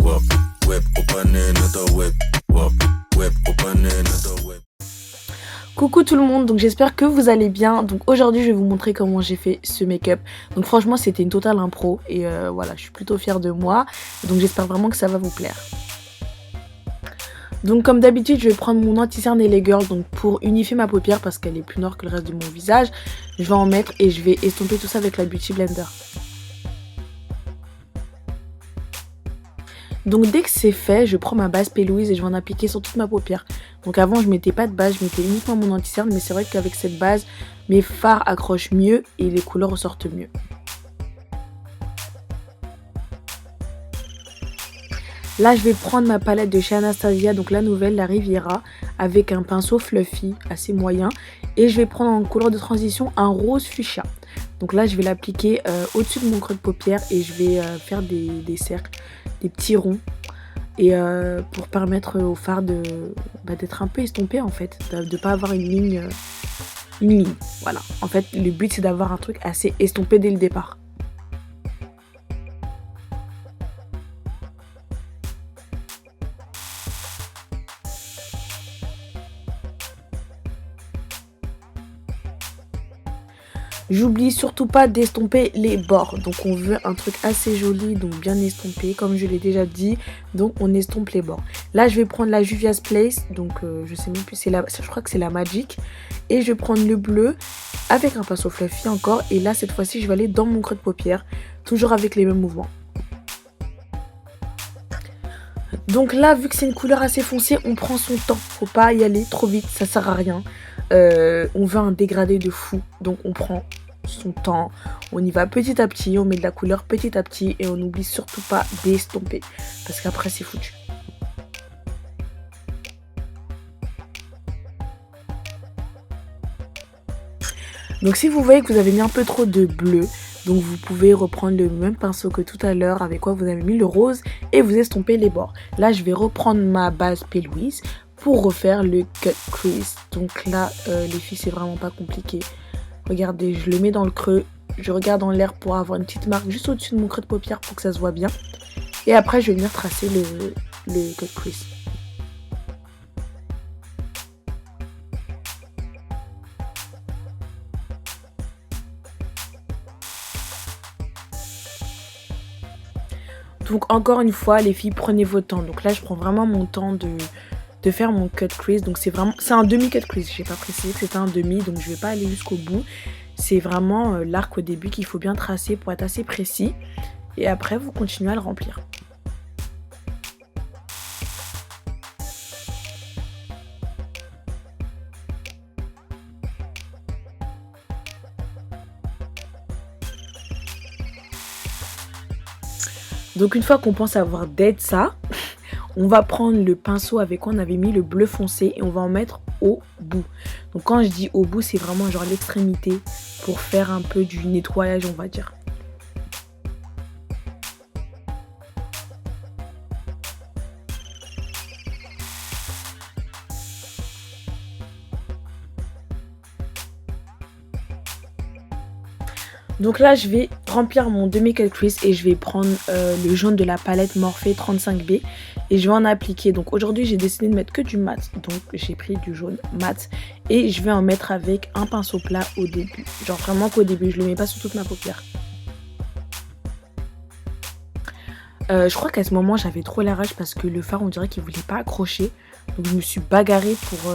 wap, web, opane nata web, wap, web, opane nata web. Coucou tout le monde, donc j'espère que vous allez bien. Donc aujourd'hui je vais vous montrer comment j'ai fait ce make-up. Donc franchement c'était une totale impro et voilà, je suis plutôt fière de moi. Donc j'espère vraiment que ça va vous plaire. Donc comme d'habitude je vais prendre mon anti-cerne LA Girl donc pour unifier ma paupière parce qu'elle est plus noire que le reste de mon visage. Je vais en mettre et je vais estomper tout ça avec la Beauty Blender. Donc dès que c'est fait, je prends ma base P. Louise et je vais en appliquer sur toute ma paupière. Donc avant je mettais pas de base, je mettais uniquement mon anti-cerne, mais c'est vrai qu'avec cette base, mes fards accrochent mieux et les couleurs ressortent mieux. Là je vais prendre ma palette de chez Anastasia, donc la nouvelle, la Riviera, avec un pinceau fluffy assez moyen. Et je vais prendre en couleur de transition un rose fuchsia. Donc là je vais l'appliquer au-dessus de mon creux de paupière et je vais faire des cercles, des petits ronds. Et pour permettre au fard d'être un peu estompé en fait, de pas avoir une ligne. Voilà, en fait le but c'est d'avoir un truc assez estompé dès le départ. J'oublie surtout pas d'estomper les bords, donc on veut un truc assez joli, donc bien estompé comme je l'ai déjà dit, donc on estompe les bords. Là je vais prendre la Juvia's Place, donc je sais même plus, je crois que c'est la Magic, et je vais prendre le bleu avec un pinceau fluffy encore, et là cette fois-ci je vais aller dans mon creux de paupière, toujours avec les mêmes mouvements. Donc là vu que c'est une couleur assez foncée, on prend son temps, faut pas y aller trop vite, ça sert à rien. On veut un dégradé de fou, donc on prend son temps, on y va petit à petit, on met de la couleur petit à petit et on n'oublie surtout pas d'estomper parce qu'après c'est foutu. Donc si vous voyez que vous avez mis un peu trop de bleu, donc vous pouvez reprendre le même pinceau que tout à l'heure avec quoi vous avez mis le rose et vous estompez les bords. Là je vais reprendre ma base P. Louise pour refaire le cut crease. Donc là les filles c'est vraiment pas compliqué. Regardez, je le mets dans le creux, je regarde en l'air pour avoir une petite marque juste au-dessus de mon creux de paupière pour que ça se voit bien. Et après je vais venir tracer le cut crease. Donc encore une fois les filles, prenez votre temps. Donc là je prends vraiment mon temps de faire mon cut crease. Donc c'est un demi cut crease, j'ai pas précisé que c'était un demi, donc je vais pas aller jusqu'au bout. C'est vraiment l'arc au début qu'il faut bien tracer pour être assez précis. Et après vous continuez à le remplir. Donc une fois qu'on pense avoir dead ça, on va prendre le pinceau avec quoi on avait mis le bleu foncé et on va en mettre au bout. Donc quand je dis au bout, c'est vraiment genre l'extrémité pour faire un peu du nettoyage, on va dire. Donc là je vais remplir mon demi-cut crease et je vais prendre le jaune de la palette Morphe 35B et je vais en appliquer. Donc aujourd'hui j'ai décidé de mettre que du mat, donc j'ai pris du jaune mat et je vais en mettre avec un pinceau plat au début. Genre vraiment qu'au début, je le mets pas sur toute ma paupière. Je crois qu'à ce moment j'avais trop la rage parce que le fard on dirait qu'il voulait pas accrocher. Donc je me suis bagarrée pour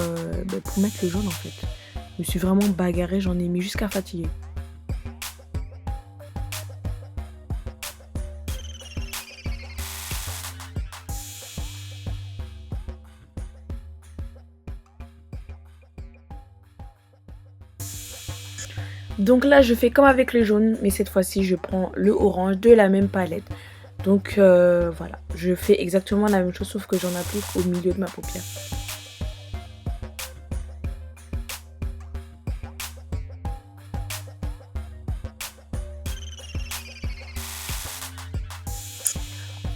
mettre le jaune en fait. Je me suis vraiment bagarrée, j'en ai mis jusqu'à fatiguer. Donc là je fais comme avec le jaune, mais cette fois-ci je prends le orange de la même palette. Donc voilà, je fais exactement la même chose sauf que j'en applique au milieu de ma paupière.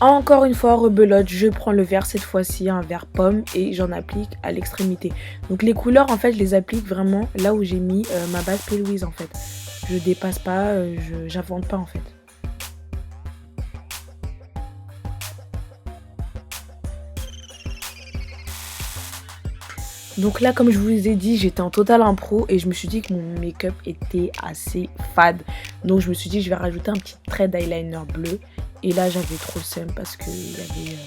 Encore une fois, rebelote, je prends le vert, cette fois-ci un vert pomme, et j'en applique à l'extrémité. Donc les couleurs, en fait, je les applique vraiment là où j'ai mis ma base P. Louise, en fait. Je dépasse pas, j'invente pas, en fait. Donc là, comme je vous ai dit, j'étais en total impro et je me suis dit que mon make-up était assez fade. Donc je me suis dit, je vais rajouter un petit trait d'eyeliner bleu. Et là, j'avais trop le seum parce qu'il y avait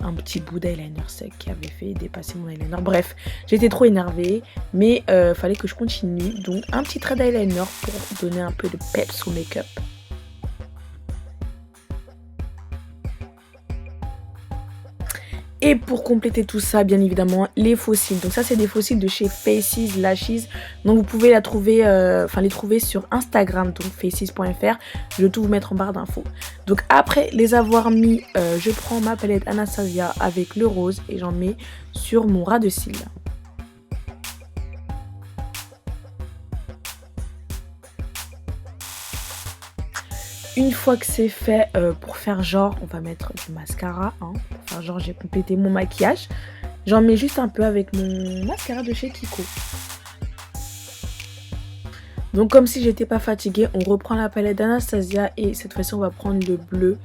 un petit bout d'eyeliner sec qui avait fait dépasser mon eyeliner. Bref, j'étais trop énervée, mais fallait que je continue. Donc un petit trait d'eyeliner pour donner un peu de peps au make-up. Et pour compléter tout ça, bien évidemment, les faux cils. Donc ça, c'est des faux cils de chez Faces Lashes. Donc vous pouvez les trouver sur Instagram, donc faces.fr. Je vais tout vous mettre en barre d'infos. Donc après les avoir mis, je prends ma palette Anastasia avec le rose et j'en mets sur mon ras de cils. Une fois que c'est fait, pour faire genre, on va mettre du mascara, hein, pour faire genre j'ai complété mon maquillage. J'en mets juste un peu avec mon mascara de chez Kiko. Donc comme si j'étais pas fatiguée, on reprend la palette d'Anastasia et cette fois-ci on va prendre le bleu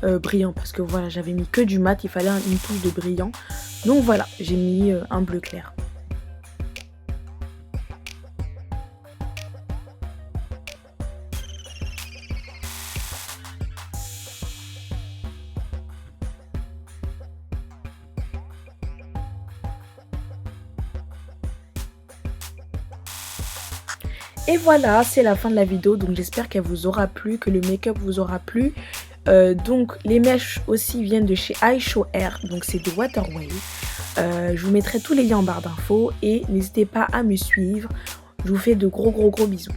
brillant parce que voilà, j'avais mis que du mat, il fallait une touche de brillant. Donc voilà, j'ai mis un bleu clair. Et voilà, c'est la fin de la vidéo, donc j'espère qu'elle vous aura plu, que le make-up vous aura plu. Donc les mèches aussi viennent de chez iShow Air, donc c'est des Waterway. Je vous mettrai tous les liens en barre d'infos et n'hésitez pas à me suivre. Je vous fais de gros bisous.